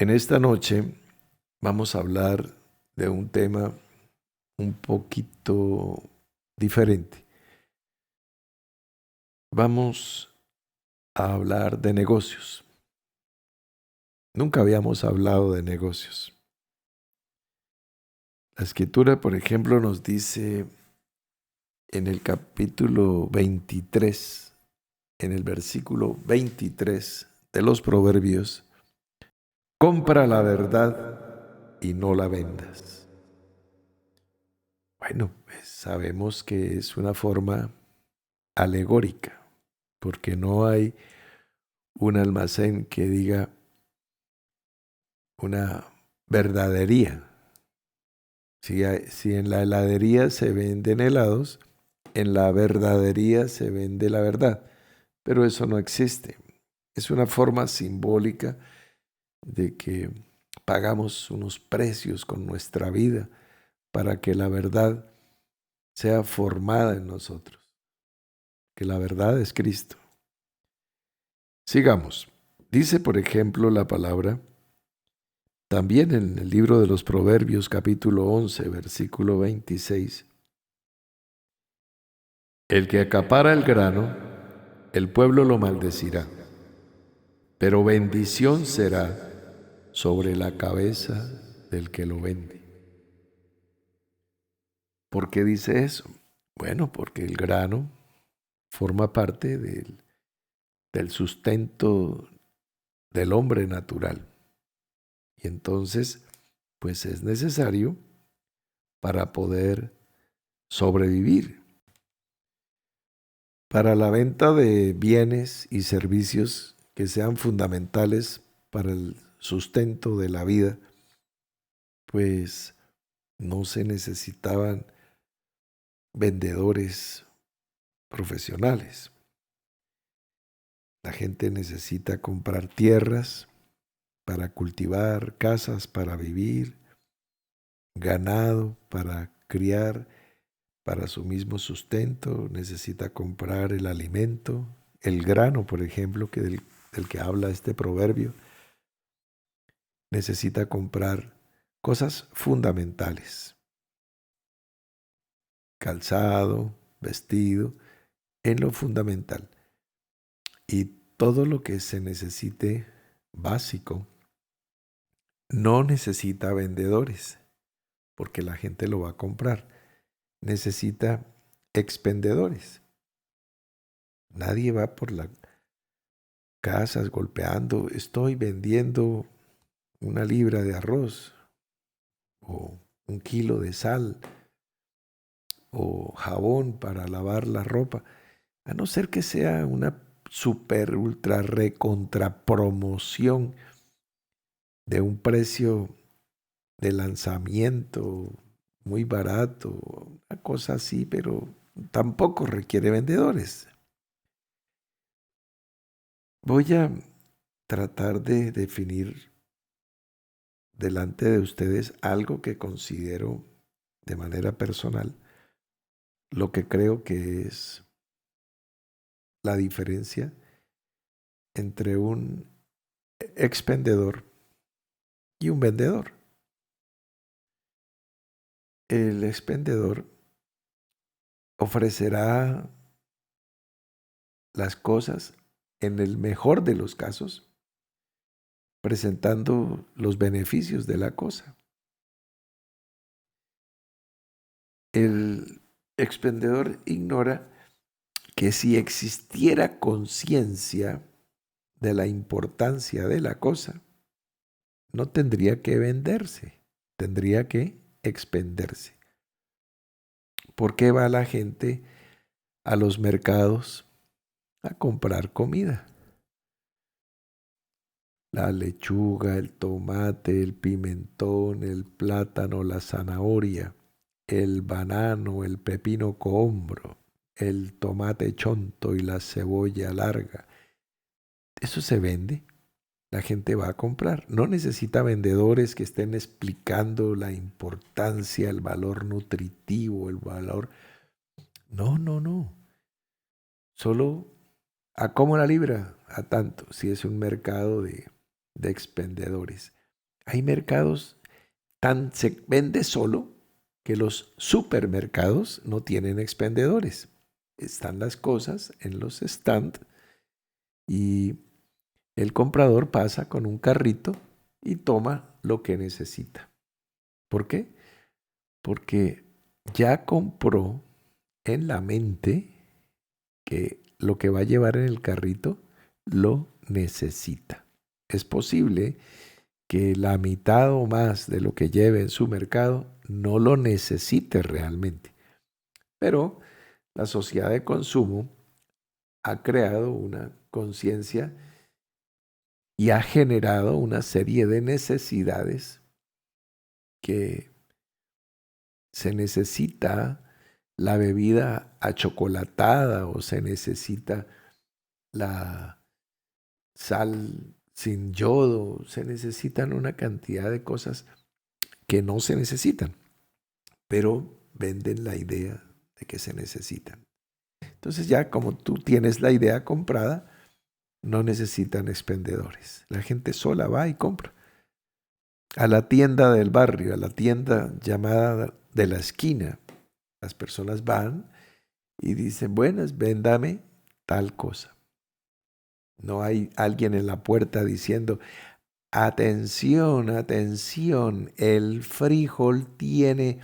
En esta noche vamos a hablar de un tema un poquito diferente. Vamos a hablar de negocios. Nunca habíamos hablado de negocios. La escritura, por ejemplo, nos dice en el capítulo 23, en el versículo 23 de los Proverbios, compra la verdad y no la vendas. Bueno, pues sabemos que es una forma alegórica, porque no hay un almacén que diga una verdadería. Si en la heladería se venden helados, en la verdadería se vende la verdad, pero eso no existe. Es una forma simbólica de que pagamos unos precios con nuestra vida para que la verdad sea formada en nosotros, que la verdad es Cristo. Sigamos. Dice, por ejemplo, la palabra, también en el libro de los Proverbios, capítulo 11, versículo 26, el que acapara el grano, el pueblo lo maldecirá, pero bendición será sobre la cabeza del que lo vende. ¿Por qué dice eso? Bueno, porque el grano forma parte del sustento del hombre natural. Y entonces, pues es necesario para poder sobrevivir. Para la venta de bienes y servicios que sean fundamentales para el sustento de la vida, pues no se necesitaban vendedores profesionales. La gente necesita comprar tierras para cultivar, casas para vivir, ganado para criar, para su mismo sustento, necesita comprar el alimento, el grano, por ejemplo, del que habla este proverbio, necesita comprar cosas fundamentales, calzado, vestido, en lo fundamental. Y todo lo que se necesite básico no necesita vendedores, porque la gente lo va a comprar. Necesita expendedores. Nadie va por las casas golpeando, estoy vendiendo una libra de arroz o un kilo de sal o jabón para lavar la ropa, a no ser que sea una super ultra recontra promoción de un precio de lanzamiento muy barato, una cosa así, pero tampoco requiere vendedores. Voy a tratar de definir delante de ustedes algo que considero de manera personal, lo que creo que es la diferencia entre un expendedor y un vendedor. El expendedor ofrecerá las cosas en el mejor de los casos, presentando los beneficios de la cosa. El expendedor ignora que si existiera conciencia de la importancia de la cosa, no tendría que venderse, tendría que expenderse. ¿Por qué va la gente a los mercados a comprar comida? La lechuga, el tomate, el pimentón, el plátano, la zanahoria, el banano, el pepino cohombro, el tomate chonto y la cebolla larga. Eso se vende. La gente va a comprar. No necesita vendedores que estén explicando la importancia, el valor nutritivo, el valor. No, no, no. Solo a cómo la libra, a tanto, si es un mercado de expendedores. Hay mercados se vende solo que los supermercados no tienen expendedores. Están las cosas en los stands y el comprador pasa con un carrito y toma lo que necesita. ¿Por qué? Porque ya compró en la mente que lo que va a llevar en el carrito lo necesita. Es posible que la mitad o más de lo que lleve en su mercado no lo necesite realmente. Pero la sociedad de consumo ha creado una conciencia y ha generado una serie de necesidades que se necesita la bebida achocolatada o se necesita la sal sin yodo, se necesitan una cantidad de cosas que no se necesitan, pero venden la idea de que se necesitan. Entonces ya como tú tienes la idea comprada, no necesitan expendedores. La gente sola va y compra. A la tienda del barrio, a la tienda llamada de la esquina, las personas van y dicen, buenas, véndame tal cosa. No hay alguien en la puerta diciendo, atención, atención, el frijol tiene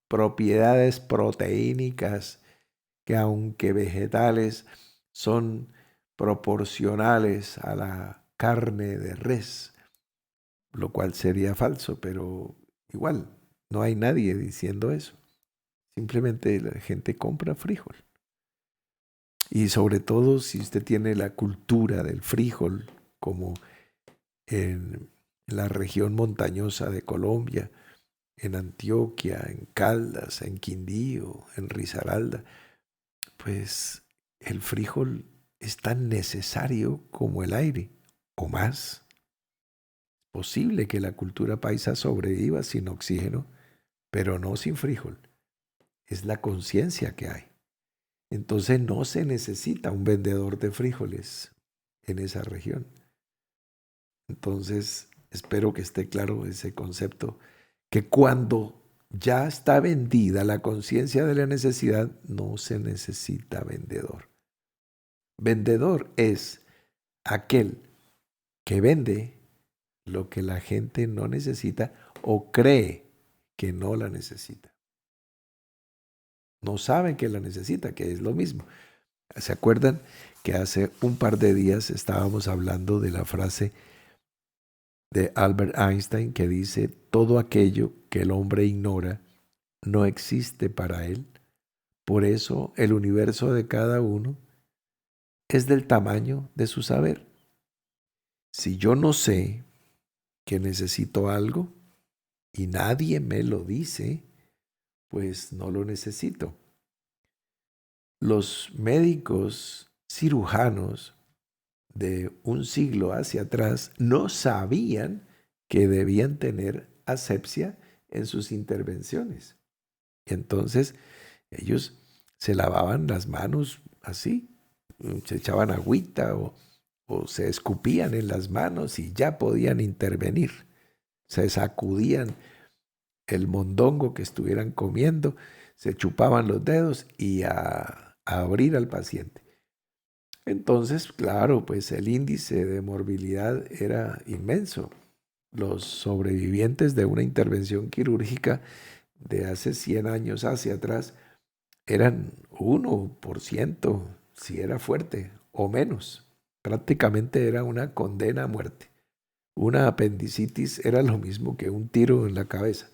propiedades proteínicas que aunque vegetales son proporcionales a la carne de res, lo cual sería falso, pero igual, no hay nadie diciendo eso. Simplemente la gente compra frijol. Y sobre todo si usted tiene la cultura del frijol, como en la región montañosa de Colombia, en Antioquia, en Caldas, en Quindío, en Risaralda, pues el frijol es tan necesario como el aire, o más. Posible que la cultura paisa sobreviva sin oxígeno, pero no sin frijol. Es la conciencia que hay. Entonces no se necesita un vendedor de frijoles en esa región. Entonces espero que esté claro ese concepto, que cuando ya está vendida la conciencia de la necesidad, no se necesita vendedor. Vendedor es aquel que vende lo que la gente no necesita o cree que no la necesita. No saben que la necesita, que es lo mismo. ¿Se acuerdan que hace un par de días estábamos hablando de la frase de Albert Einstein que dice, todo aquello que el hombre ignora no existe para él? Por eso el universo de cada uno es del tamaño de su saber. Si yo no sé que necesito algo y nadie me lo dice, pues no lo necesito. Los médicos cirujanos de un siglo hacia atrás no sabían que debían tener asepsia en sus intervenciones. Entonces ellos se lavaban las manos así, se echaban agüita o se escupían en las manos y ya podían intervenir. Se sacudían el mondongo que estuvieran comiendo, se chupaban los dedos y a abrir al paciente. Entonces, claro, pues el índice de morbilidad era inmenso. Los sobrevivientes de una intervención quirúrgica de hace 100 años hacia atrás eran 1%, si era fuerte, o menos. Prácticamente era una condena a muerte. Una apendicitis era lo mismo que un tiro en la cabeza.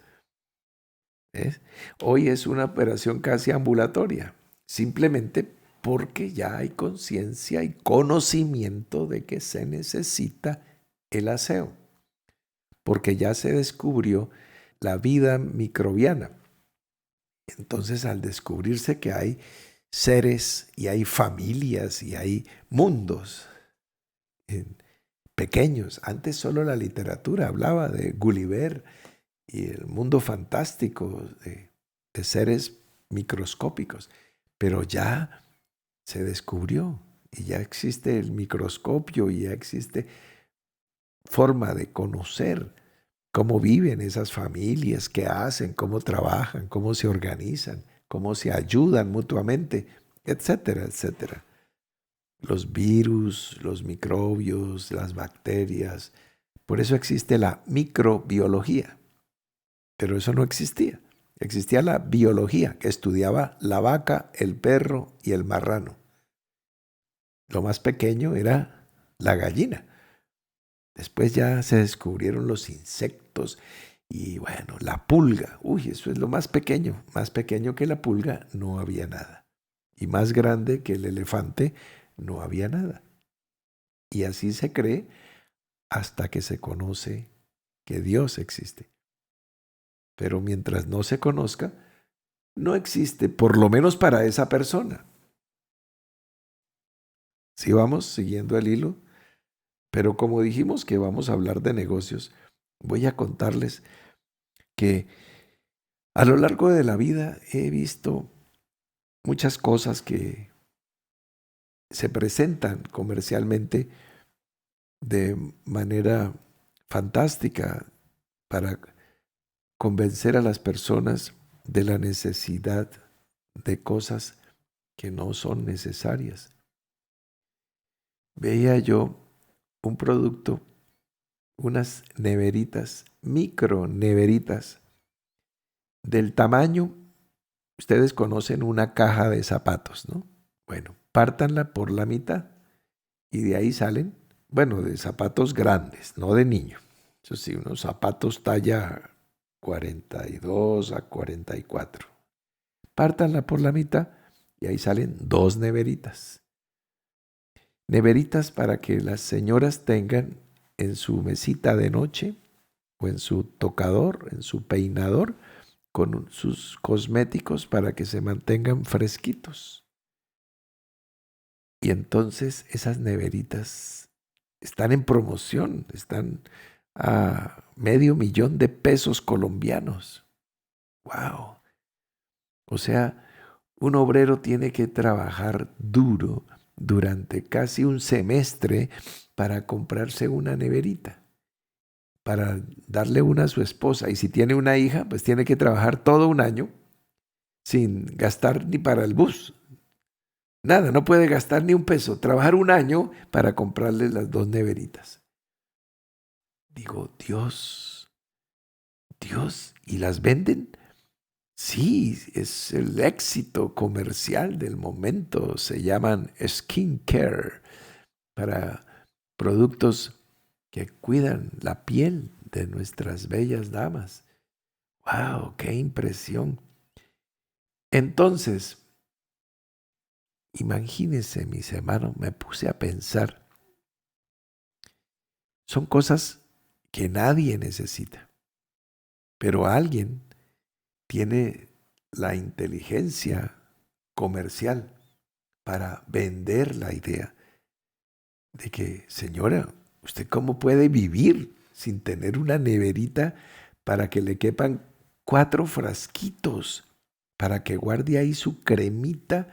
¿Ves? Hoy es una operación casi ambulatoria, simplemente porque ya hay conciencia y conocimiento de que se necesita el aseo, porque ya se descubrió la vida microbiana. Entonces, al descubrirse que hay seres y hay familias y hay mundos pequeños, antes solo la literatura hablaba de Gulliver y el mundo fantástico de seres microscópicos, pero ya se descubrió y ya existe el microscopio y ya existe forma de conocer. cómo viven esas familias, qué hacen, cómo trabajan, cómo se organizan, cómo se ayudan mutuamente, etcétera, etcétera. Los virus, los microbios, las bacterias. Por eso existe la microbiología, pero eso no existía. Existía la biología, que estudiaba la vaca, el perro y el marrano. Lo más pequeño era la gallina. Después ya se descubrieron los insectos y bueno, la pulga. Uy, eso es lo más pequeño. Más pequeño que la pulga no había nada. Y más grande que el elefante no había nada. Y así se cree hasta que se conoce que Dios existe. Pero mientras no se conozca, no existe, por lo menos para esa persona. Si vamos siguiendo el hilo, pero como dijimos que vamos a hablar de negocios, voy a contarles que a lo largo de la vida he visto muchas cosas que se presentan comercialmente de manera fantástica para convencer a las personas de la necesidad de cosas que no son necesarias. Veía yo un producto, unas neveritas, micro neveritas, del tamaño, ustedes conocen una caja de zapatos, ¿no? Bueno, pártanla por la mitad y de ahí salen, bueno, de zapatos grandes, no de niño. Eso sí, unos zapatos talla 42 a 44. Pártanla por la mitad y ahí salen dos neveritas. Neveritas para que las señoras tengan en su mesita de noche o en su tocador, en su peinador, con sus cosméticos para que se mantengan fresquitos. Y entonces esas neveritas están en promoción, están a $500,000 colombianos. ¡Wow! O sea, un obrero tiene que trabajar duro durante casi un semestre para comprarse una neverita, para darle una a su esposa. Y si tiene una hija, pues tiene que trabajar todo un año sin gastar ni para el bus. Nada, no puede gastar ni un peso. Trabajar un año para comprarle las dos neveritas. Digo, Dios, ¿y las venden? Sí, es el éxito comercial del momento. Se llaman skincare para productos que cuidan la piel de nuestras bellas damas. ¡Wow! ¡Qué impresión! Entonces, imagínense, mis hermanos, me puse a pensar, son cosas que nadie necesita, pero alguien tiene la inteligencia comercial para vender la idea de que, señora, ¿usted cómo puede vivir sin tener una neverita para que le quepan 4 frasquitos, para que guarde ahí su cremita,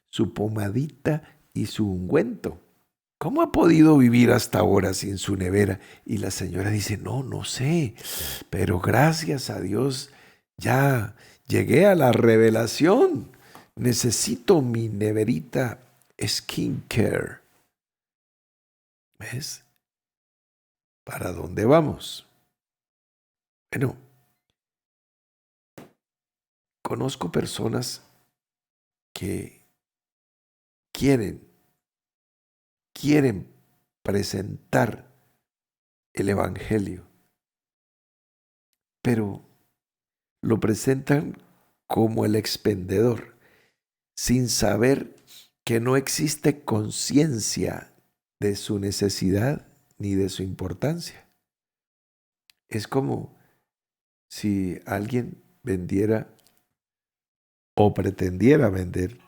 su pomadita y su ungüento? ¿Cómo ha podido vivir hasta ahora sin su nevera? Y la señora dice, no sé, pero gracias a Dios ya llegué a la revelación. Necesito mi neverita skincare. ¿Ves? ¿Para dónde vamos? Bueno, conozco personas que quieren, quieren presentar el Evangelio, pero lo presentan como el expendedor, sin saber que no existe conciencia de su necesidad ni de su importancia. Es como si alguien vendiera o pretendiera vender,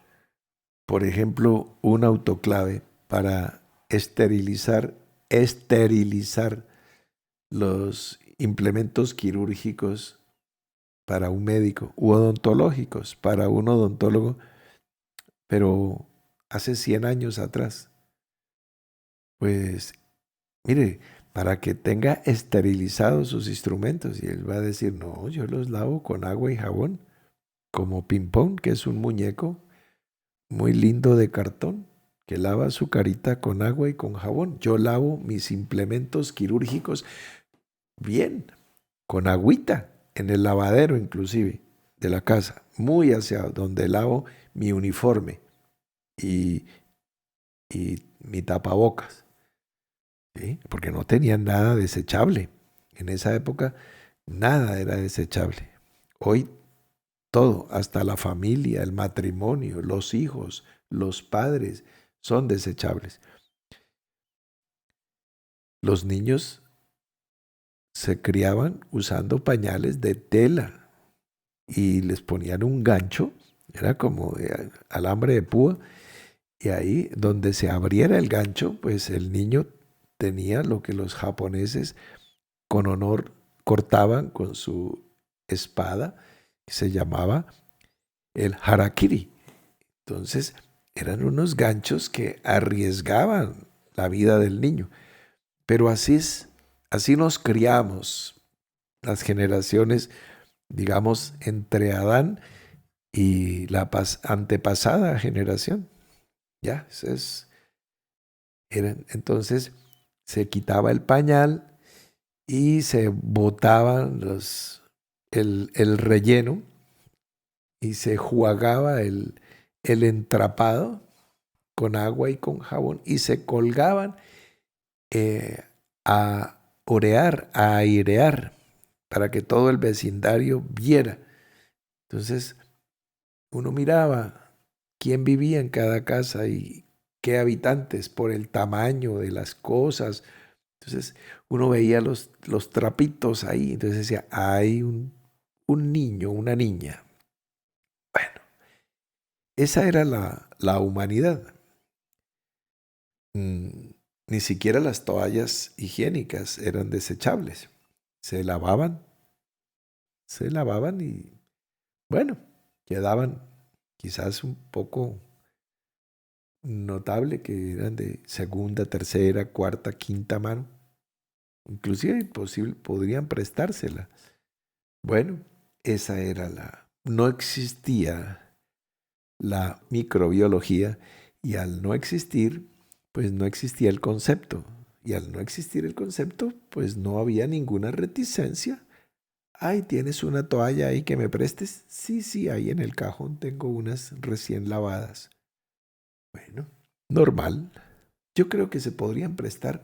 por ejemplo, un autoclave para esterilizar los implementos quirúrgicos para un médico u odontológicos para un odontólogo, pero hace 100 años atrás. Pues, mire, para que tenga esterilizados sus instrumentos. Y él va a decir, no, yo los lavo con agua y jabón, como Pimpón, que es un muñeco muy lindo de cartón, que lava su carita con agua y con jabón. Yo lavo mis implementos quirúrgicos bien, con agüita, en el lavadero inclusive, de la casa, muy hacia donde lavo mi uniforme y, y mi tapabocas, ¿sí? Porque no tenían nada desechable. En esa época nada era desechable. Hoy todo, hasta la familia, el matrimonio, los hijos, los padres, son desechables. Los niños se criaban usando pañales de tela y les ponían un gancho, era como de alambre de púa, y ahí donde se abriera el gancho, pues el niño tenía lo que los japoneses con honor cortaban con su espada, que se llamaba el harakiri. Entonces, eran unos ganchos que arriesgaban la vida del niño. Pero así nos criamos las generaciones, digamos, entre Adán y la antepasada generación. Ya, entonces se quitaba el pañal y se botaban el relleno y se jugaba el entrapado con agua y con jabón y se colgaban eh, a orear, a airear, para que todo el vecindario viera. Entonces uno miraba quién vivía en cada casa y qué habitantes por el tamaño de las cosas. Entonces uno veía los trapitos ahí, entonces decía, hay un niño, una niña. Bueno, esa era la humanidad. Mm, Ni siquiera las toallas higiénicas eran desechables. Se lavaban, se lavaban y bueno, quedaban quizás un poco notable que eran de segunda, tercera, cuarta, quinta mano. Inclusive podrían prestársela. Bueno, esa era no existía la microbiología y al no existir, pues no existía el concepto. Y al no existir el concepto, pues no había ninguna reticencia. Ay, ¿tienes una toalla ahí que me prestes? Sí, sí, ahí en el cajón tengo unas recién lavadas. Bueno, normal. Yo creo que se podrían prestar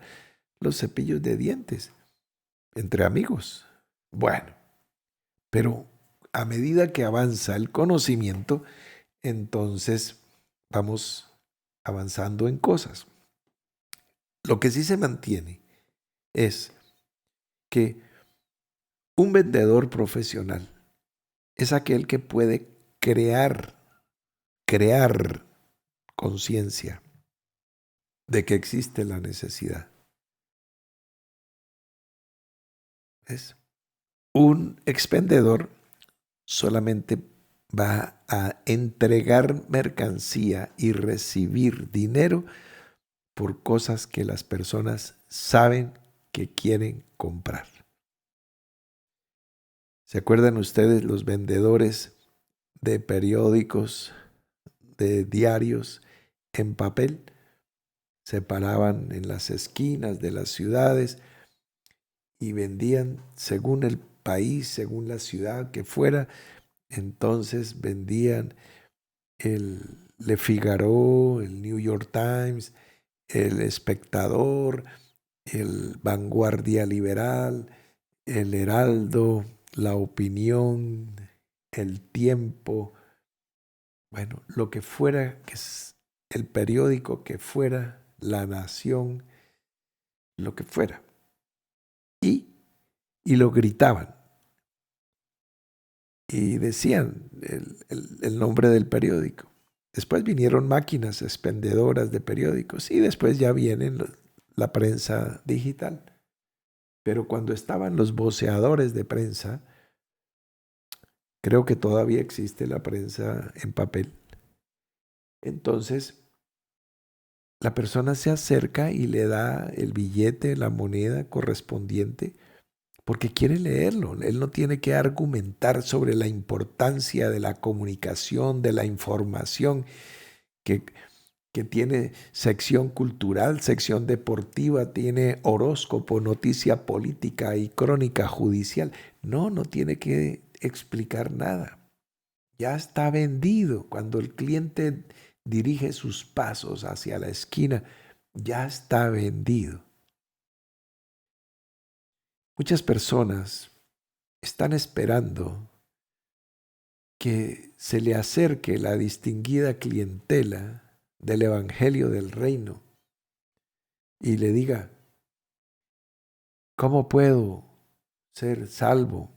los cepillos de dientes entre amigos. Bueno, pero a medida que avanza el conocimiento, entonces vamos avanzando en cosas. Lo que sí se mantiene es que un vendedor profesional es aquel que puede crear conciencia de que existe la necesidad. ¿Ves? Un expendedor solamente va a entregar mercancía y recibir dinero por cosas que las personas saben que quieren comprar. ¿Se acuerdan ustedes los vendedores de periódicos, de diarios en papel? Se paraban en las esquinas de las ciudades y vendían según el país, según la ciudad que fuera. Entonces vendían el Le Figaro, el New York Times, el Espectador, el Vanguardia Liberal, el Heraldo, la Opinión, el Tiempo, bueno, lo que fuera, que es el periódico que fuera, La Nación, lo que fuera. Y, y lo gritaban y decían el nombre del periódico. Después vinieron máquinas expendedoras de periódicos y después ya viene la prensa digital. Pero cuando estaban los voceadores de prensa, creo que todavía existe la prensa en papel. Entonces, la persona se acerca y le da el billete, la moneda correspondiente, porque quiere leerlo. Él no tiene que argumentar sobre la importancia de la comunicación, de la información, que, que tiene sección cultural, sección deportiva, tiene horóscopo, noticia política y crónica judicial. No, no tiene que explicar nada. Ya está vendido. Cuando el cliente dirige sus pasos hacia la esquina, ya está vendido. Muchas personas están esperando que se le acerque la distinguida clientela del Evangelio del Reino y le diga, ¿cómo puedo ser salvo?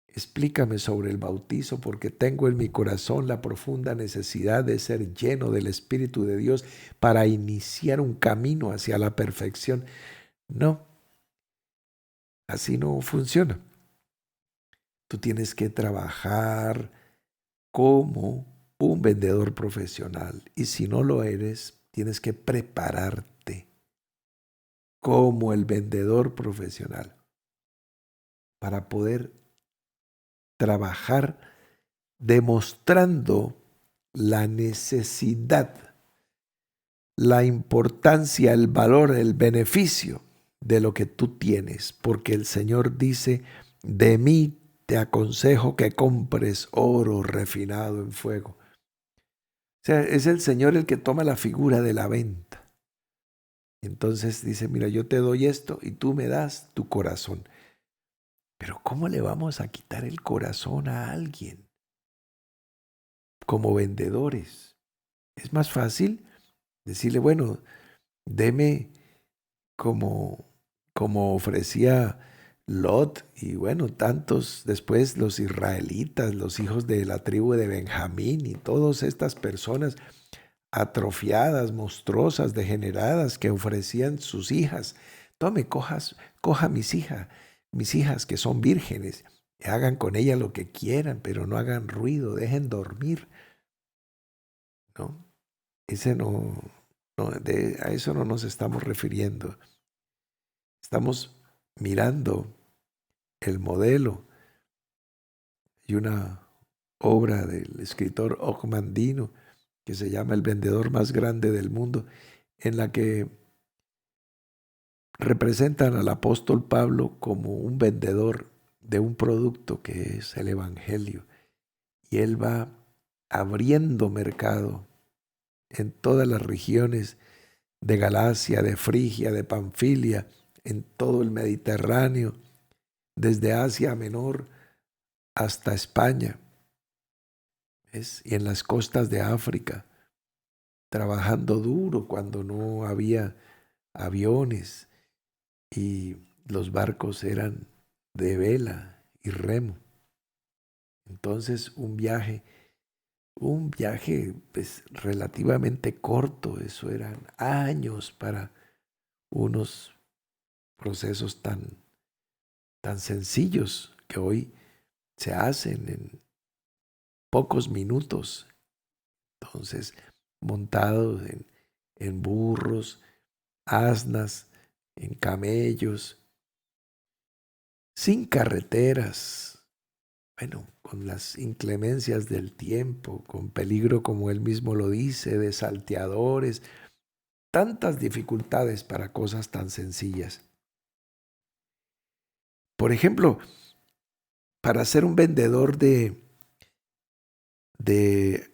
Explícame sobre el bautizo porque tengo en mi corazón la profunda necesidad de ser lleno del Espíritu de Dios para iniciar un camino hacia la perfección. No, así no funciona. Tú tienes que trabajar como un vendedor profesional y si no lo eres, tienes que prepararte como el vendedor profesional para poder trabajar demostrando la necesidad, la importancia, el valor, el beneficio de lo que tú tienes, porque el Señor dice, de mí te aconsejo que compres oro refinado en fuego. O sea, es el Señor el que toma la figura de la venta. Entonces dice, mira, yo te doy esto y tú me das tu corazón. Pero ¿cómo le vamos a quitar el corazón a alguien como vendedores? Es más fácil decirle, bueno, deme como, como ofrecía Lot y bueno, tantos después los israelitas, los hijos de la tribu de Benjamín y todas estas personas atrofiadas, monstruosas, degeneradas que ofrecían sus hijas. Tome, coja mis hijas que son vírgenes, hagan con ellas lo que quieran, pero no hagan ruido, dejen dormir, ¿no? Ese a eso no nos estamos refiriendo. Estamos mirando el modelo y una obra del escritor Ogmandino que se llama El vendedor más grande del mundo, en la que representan al apóstol Pablo como un vendedor de un producto que es el Evangelio. Y él va abriendo mercado en todas las regiones de Galacia, de Frigia, de Panfilia, en todo el Mediterráneo, desde Asia Menor hasta España, ¿ves? Y en las costas de África, trabajando duro cuando no había aviones y los barcos eran de vela y remo. Entonces un viaje pues relativamente corto, eso eran años para unos procesos tan sencillos que hoy se hacen en pocos minutos. Entonces, montados en burros, asnas, en camellos, sin carreteras, bueno, con las inclemencias del tiempo, con peligro, como él mismo lo dice, de salteadores, tantas dificultades para cosas tan sencillas. Por ejemplo, para ser un vendedor de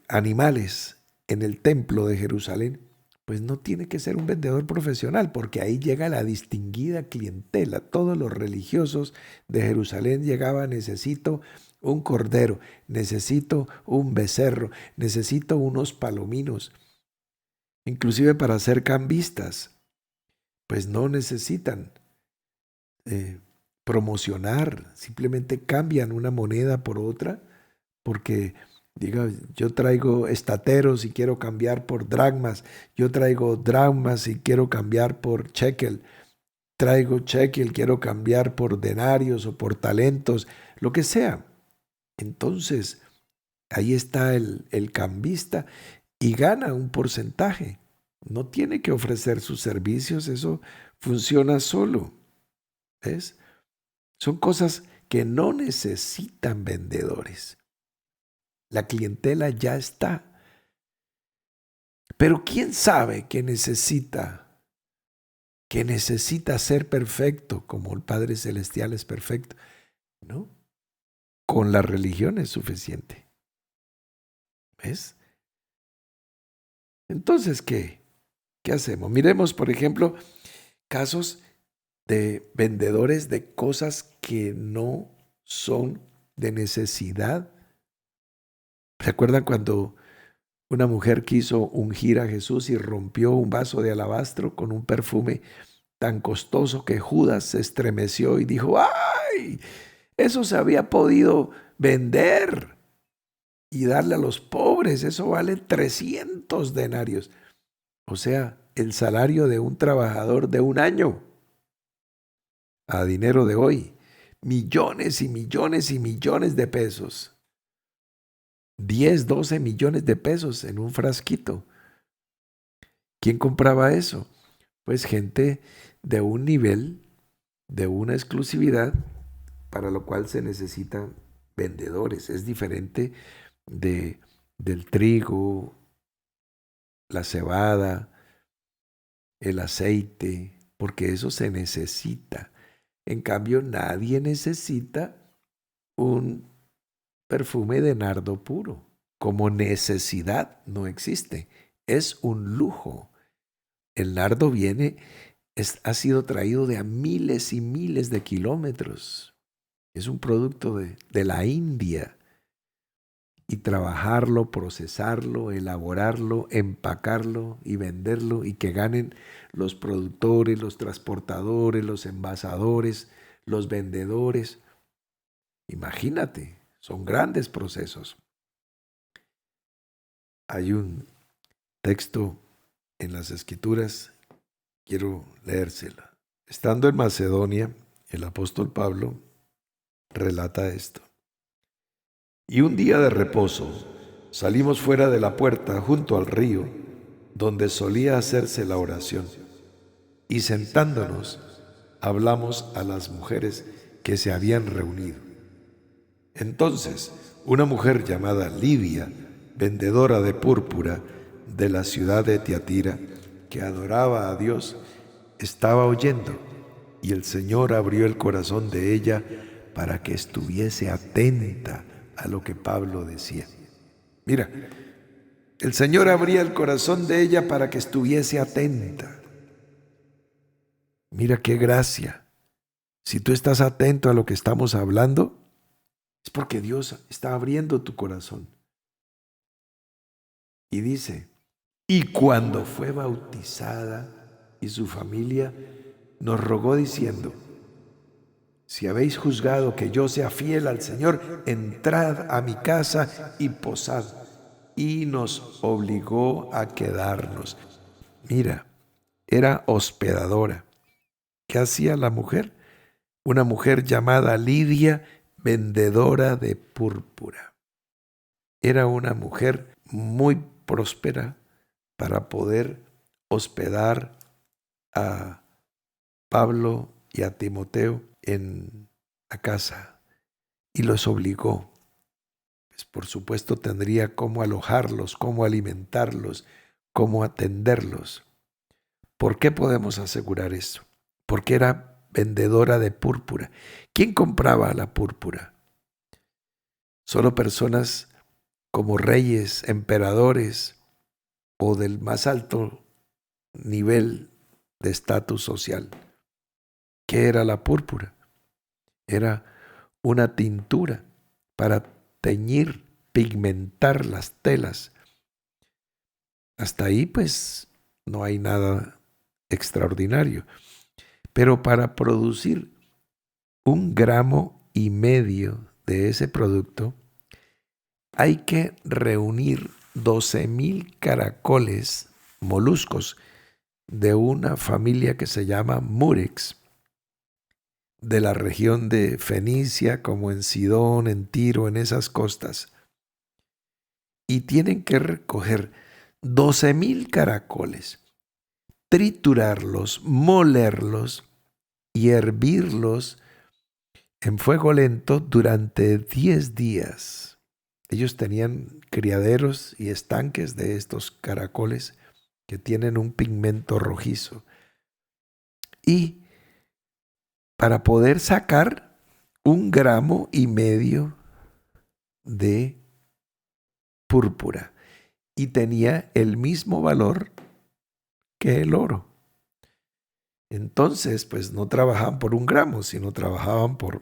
animales en el templo de Jerusalén, pues no tiene que ser un vendedor profesional, porque ahí llega la distinguida clientela. Todos los religiosos de Jerusalén llegaban, necesito un cordero, necesito un becerro, necesito unos palominos. Inclusive para ser cambistas, pues no necesitan eh, promocionar, simplemente cambian una moneda por otra, porque diga, yo traigo estateros y quiero cambiar por dracmas, yo traigo dracmas y quiero cambiar por shekel, traigo shekel, quiero cambiar por denarios o por talentos, lo que sea. Entonces, ahí está el cambista y gana un porcentaje. No tiene que ofrecer sus servicios, eso funciona solo. ¿Ves? Son cosas que no necesitan vendedores. La clientela ya está. Pero ¿quién sabe que necesita ser perfecto como el Padre Celestial es perfecto? ¿No? Con la religión es suficiente. ¿Ves? Entonces, ¿qué? ¿Qué hacemos? Miremos, por ejemplo, casos de vendedores de cosas que no son de necesidad. ¿Se acuerdan cuando una mujer quiso ungir a Jesús y rompió un vaso de alabastro con un perfume tan costoso que Judas se estremeció y dijo, ¡ay! Eso se había podido vender y darle a los pobres, eso vale 300 denarios. O sea, el salario de un trabajador de un año a dinero de hoy. Millones y millones y millones de pesos. 10, 12 millones de pesos en un frasquito. ¿Quién compraba eso? Pues gente de un nivel, de una exclusividad, para lo cual se necesitan vendedores. Es diferente del trigo, la cebada, el aceite, porque eso se necesita. En cambio, nadie necesita un perfume de nardo puro. Como necesidad no existe. Es un lujo. El nardo ha sido traído de a miles y miles de kilómetros. Es un producto de la India. Y trabajarlo, procesarlo, elaborarlo, empacarlo y venderlo y que ganen los productores, los transportadores, los envasadores, los vendedores. Imagínate, son grandes procesos. Hay un texto en las Escrituras, quiero leérsela. Estando en Macedonia, el apóstol Pablo relata esto. Y un día de reposo salimos fuera de la puerta junto al río, donde solía hacerse la oración, y sentándonos hablamos a las mujeres que se habían reunido. Entonces, una mujer llamada Lidia, vendedora de púrpura de la ciudad de Tiatira, que adoraba a Dios, estaba oyendo, y el Señor abrió el corazón de ella para que estuviese atenta a lo que Pablo decía. Mira, el Señor abría el corazón de ella para que estuviese atenta. Mira qué gracia. Si tú estás atento a lo que estamos hablando, es porque Dios está abriendo tu corazón. Y dice, y cuando fue bautizada y su familia, nos rogó diciendo, si habéis juzgado que yo sea fiel al Señor, entrad a mi casa y posad. Y nos obligó a quedarnos. Mira, era hospedadora. ¿Qué hacía la mujer? Una mujer llamada Lidia, vendedora de púrpura. Era una mujer muy próspera para poder hospedar a Pablo y a Timoteo en la casa y los obligó. Pues por supuesto tendría cómo alojarlos, cómo alimentarlos, cómo atenderlos. ¿Por qué podemos asegurar eso? Porque era vendedora de púrpura. ¿Quién compraba la púrpura? Solo personas como reyes, emperadores o del más alto nivel de estatus social. ¿Qué era la púrpura? Era una tintura para teñir, pigmentar las telas. Hasta ahí pues no hay nada extraordinario. Pero para producir 1,5 gramos de ese producto hay que reunir 12,000 caracoles, moluscos, de una familia que se llama Murex, de la región de Fenicia, como en Sidón, en Tiro, en esas costas. Y tienen que recoger 12,000 caracoles. triturarlos, molerlos y hervirlos en fuego lento durante 10 días. Ellos tenían criaderos y estanques de estos caracoles que tienen un pigmento rojizo. Y para poder sacar 1,5 gramos de púrpura. Y tenía el mismo valor que el oro. Entonces, pues no trabajaban por 1 gramo, sino trabajaban por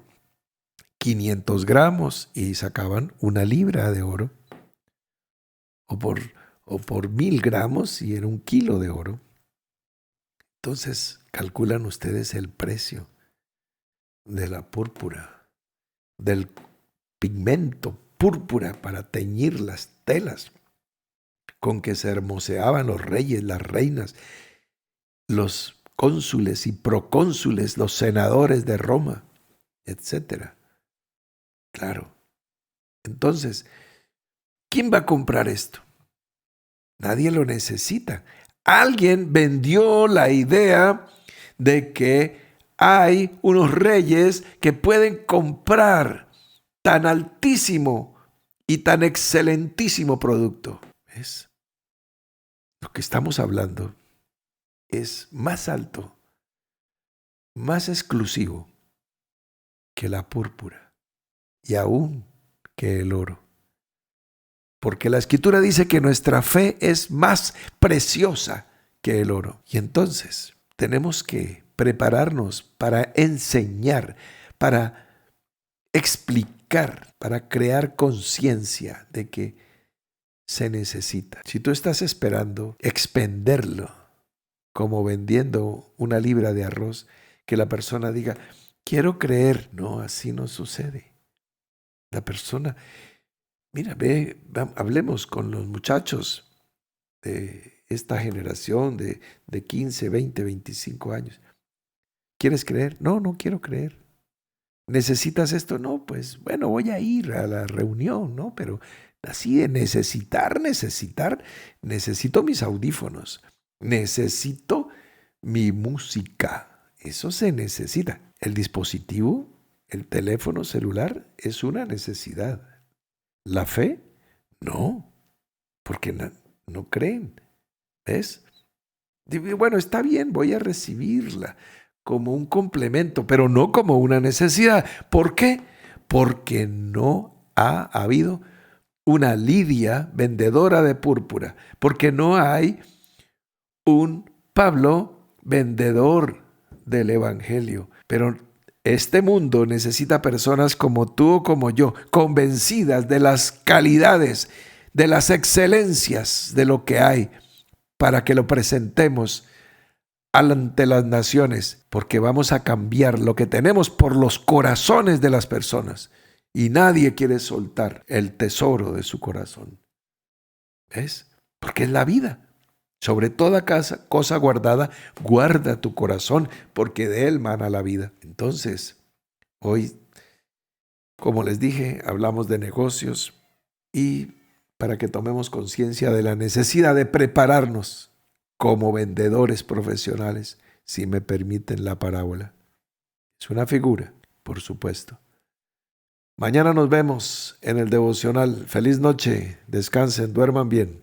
500 gramos y sacaban 1 libra de oro. O por 1,000 gramos y era 1 kilo de oro. Entonces, calculan ustedes el precio de la púrpura, del pigmento púrpura para teñir las telas con que se hermoseaban los reyes, las reinas, los cónsules y procónsules, los senadores de Roma, etcétera. Claro. Entonces, ¿quién va a comprar esto? Nadie lo necesita. Alguien vendió la idea de que hay unos reyes que pueden comprar tan altísimo y tan excelentísimo producto. ¿Ves? Lo que estamos hablando es más alto, más exclusivo que la púrpura y aún que el oro. Porque la Escritura dice que nuestra fe es más preciosa que el oro. Y entonces tenemos que prepararnos para enseñar, para explicar, para crear conciencia de que se necesita. Si tú estás esperando expenderlo, como vendiendo 1 libra de arroz, que la persona diga, quiero creer. No, así no sucede. La persona, mira, hablemos con los muchachos de esta generación de 15, 20, 25 años. ¿Quieres creer? No, no quiero creer. ¿Necesitas esto? No, pues bueno, voy a ir a la reunión, ¿no? Pero así de necesitar, necesito mis audífonos, necesito mi música. Eso se necesita. El dispositivo, el teléfono celular es una necesidad. La fe, no, porque no creen. ¿Ves? Bueno, está bien, voy a recibirla como un complemento, pero no como una necesidad. ¿Por qué? Porque no ha habido una Lidia vendedora de púrpura, porque no hay un Pablo vendedor del Evangelio. Pero este mundo necesita personas como tú o como yo, convencidas de las calidades, de las excelencias de lo que hay, para que lo presentemos ante las naciones, porque vamos a cambiar lo que tenemos por los corazones de las personas. Y nadie quiere soltar el tesoro de su corazón. ¿Ves? Porque es la vida. Sobre toda cosa guardada, guarda tu corazón, porque de él mana la vida. Entonces, hoy, como les dije, hablamos de negocios y para que tomemos conciencia de la necesidad de prepararnos como vendedores profesionales, si me permiten la parábola. Es una figura, por supuesto. Mañana nos vemos en el devocional. Feliz noche, descansen, duerman bien.